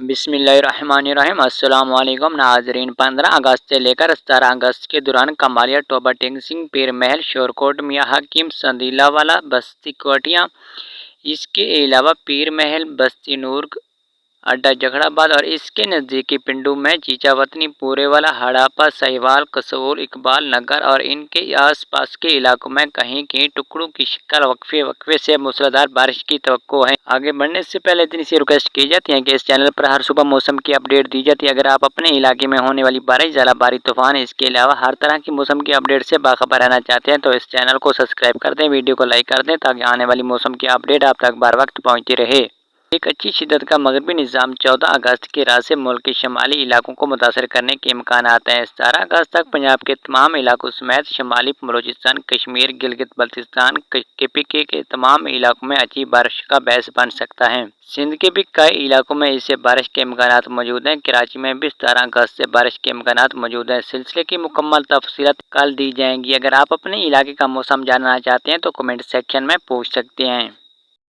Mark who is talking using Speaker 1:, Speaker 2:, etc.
Speaker 1: بسم اللہ الرحمن الرحیم۔ السلام علیکم ناظرین، 15 اگست سے لے کر 17 اگست کے دوران کمالیہ ٹوبہ ٹینگ سنگھ پیر محل شورکوٹ میاں حکیم سندیلہ والا بستی کوٹیاں، اس کے علاوہ پیر محل بستی نورگ اڈا جھگڑا آباد اور اس کے نزدیکی پنڈوں میں چیچا وطنی پورے والا ہڑاپا سہیوال قصور اقبال نگر اور ان کے آس پاس کے علاقوں میں کہیں کہیں ٹکڑوں کی شکل وقفے سے موسلادھار بارش کی توقع ہے۔ آگے بڑھنے سے پہلے اتنی سی ریکویسٹ کی جاتی ہے کہ اس چینل پر ہر صبح موسم کی اپڈیٹ دی جاتی ہے۔ اگر آپ اپنے علاقے میں ہونے والی بارش، ژالہ باری، طوفان، اس کے علاوہ ہر طرح کی موسم کی اپڈیٹ سے باخبر رہنا چاہتے ہیں تو اس چینل کو سبسکرائب کر دیں، ویڈیو کو لائک کر دیں تاکہ آنے والی موسم کی اپڈیٹ آپ تک بر وقت پہنچتی رہے۔ ایک اچھی شدت کا مغربی نظام 14 اگست کی رات سے ملک کے شمالی علاقوں کو متاثر کرنے کے امکانات ہیں۔ 17 اگست تک پنجاب کے تمام علاقوں سمیت شمالی بلوچستان، کشمیر، گلگت بلتستان، KPK کے تمام علاقوں میں اچھی بارش کا باعث بن سکتا ہے۔ سندھ کے بھی کئی علاقوں میں اس سے بارش کے امکانات موجود ہیں۔ کراچی میں بھی 17 اگست سے بارش کے امکانات موجود ہیں۔ سلسلے کی مکمل تفصیلات کل دی جائیں گی۔ اگر آپ اپنے علاقے کا موسم جاننا چاہتے ہیں تو کمنٹ سیکشن میں پوچھ سکتے ہیں۔